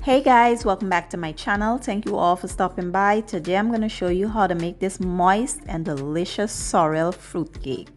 Hey guys, welcome back to my channel. Thank you all for stopping by. Today I'm going to show you how to make this moist and delicious sorrel fruit cake.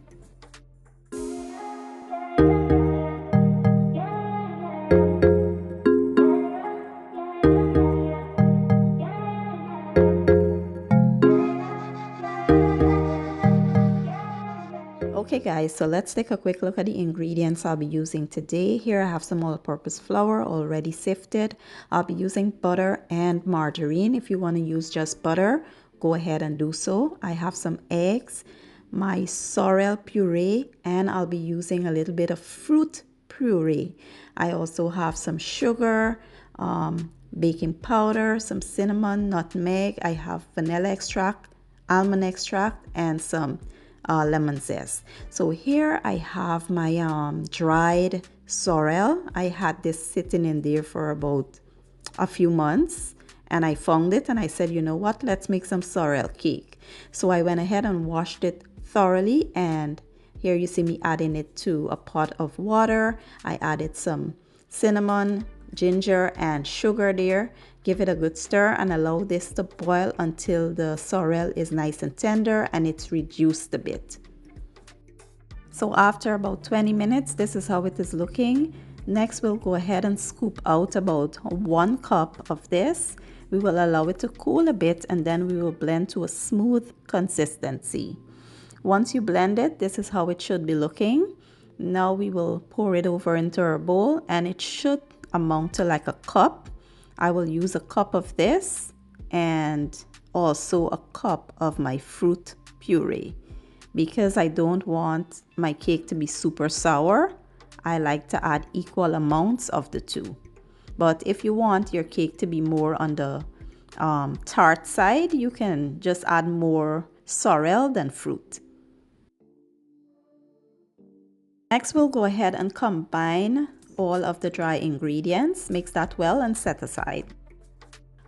Okay guys, so let's take a quick look at the ingredients I'll be using today. Here I have some all-purpose flour already sifted. I'll be using butter and margarine. If you want to use just butter, go ahead and do so. I have some eggs, my sorrel puree, and I'll be using a little bit of fruit puree. I also have some sugar, baking powder, some cinnamon, nutmeg. I have vanilla extract, almond extract, and some lemon zest. So here I have my dried sorrel. I had this sitting in there for about a few months and I found it and I said, you know what, let's make some sorrel cake. So I went ahead and washed it thoroughly, and here you see me adding it to a pot of water. I added some cinnamon, ginger, and sugar there. Give it a good stir and allow this to boil until the sorrel is nice and tender and it's reduced a bit. So after about 20 minutes, this is how it is looking. Next, we'll go ahead and scoop out about 1 cup of this. We will allow it to cool a bit and then we will blend to a smooth consistency. Once you blend it, this is how it should be looking. Now we will pour it over into our bowl and it should amount to like a cup. I will use a cup of this and also a cup of my fruit puree. Because I don't want my cake to be super sour, I like to add equal amounts of the two. But if you want your cake to be more on the tart side, you can just add more sorrel than fruit. Next, we'll go ahead and combine all of the dry ingredients, mix that well and set aside.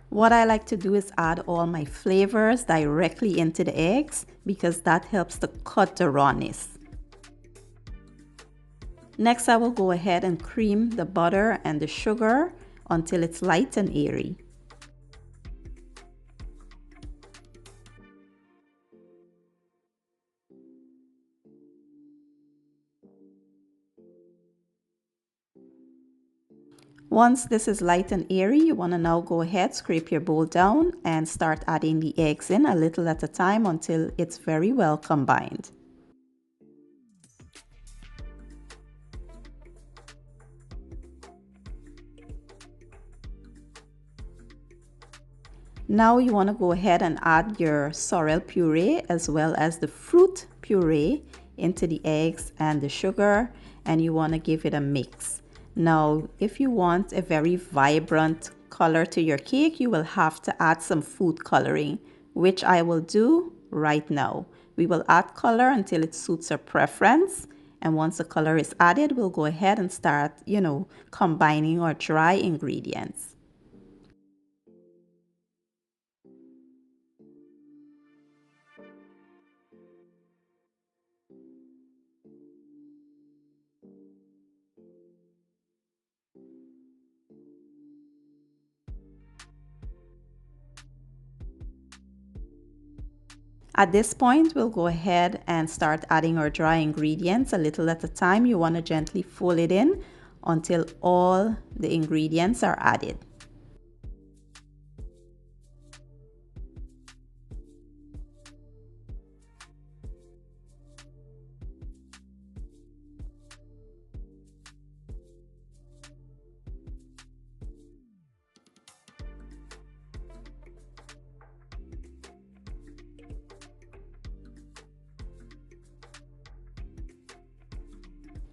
What I like to do is add all my flavors directly into the eggs because that helps to cut the rawness. Next, I will go ahead and cream the butter and the sugar until it's light and airy. Once this is light and airy, you want to now go ahead, scrape your bowl down and start adding the eggs in a little at a time until it's very well combined. Now you want to go ahead and add your sorrel puree as well as the fruit puree into the eggs and the sugar, and you want to give it a mix. Now, if you want a very vibrant color to your cake, you will have to add some food coloring, which I will do right now. We will add color until it suits our preference. And once the color is added, we'll go ahead and start, combining our dry ingredients. At this point, we'll go ahead and start adding our dry ingredients a little at a time. You want to gently fold it in until all the ingredients are added.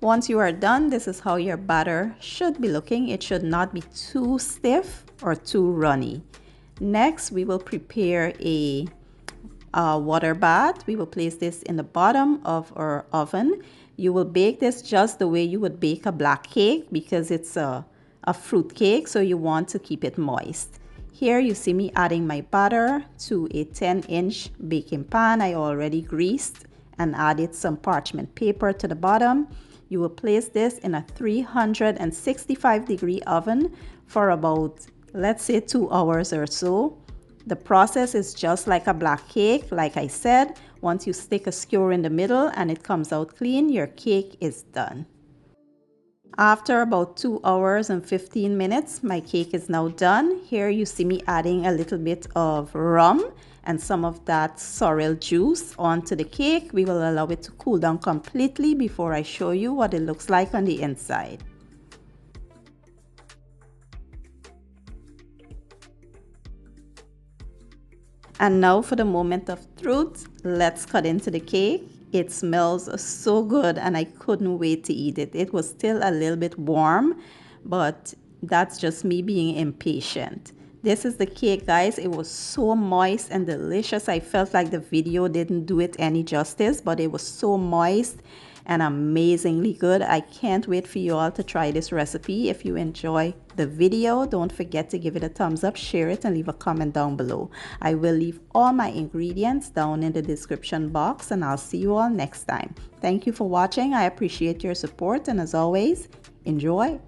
Once you are done, this is how your batter should be looking. It should not be too stiff or too runny. Next, we will prepare a water bath. We will place this in the bottom of our oven. You will bake this just the way you would bake a black cake because it's a fruit cake, so you want to keep it moist. Here you see me adding my batter to a 10-inch baking pan. I already greased and added some parchment paper to the bottom. You will place this in a 365-degree oven for about, let's say, 2 hours or so. The process is just like a black cake. Like I said, once you stick a skewer in the middle and it comes out clean, your cake is done. After about 2 hours and 15 minutes, my cake is now done. Here you see me adding a little bit of rum and some of that sorrel juice onto the cake. We will allow it to cool down completely before I show you what it looks like on the inside. And now for the moment of truth, let's cut into the cake. It smells so good and I couldn't wait to eat it. It was still a little bit warm, but that's just me being impatient. This is the cake, guys. It was so moist and delicious. I felt like the video didn't do it any justice, but it was so moist and amazingly good. I can't wait for you all to try this recipe. If you enjoy the video, don't forget to give it a thumbs up, share it, and leave a comment down below. I will leave all my ingredients down in the description box, and I'll see you all next time. Thank you for watching. I appreciate your support, and as always, enjoy.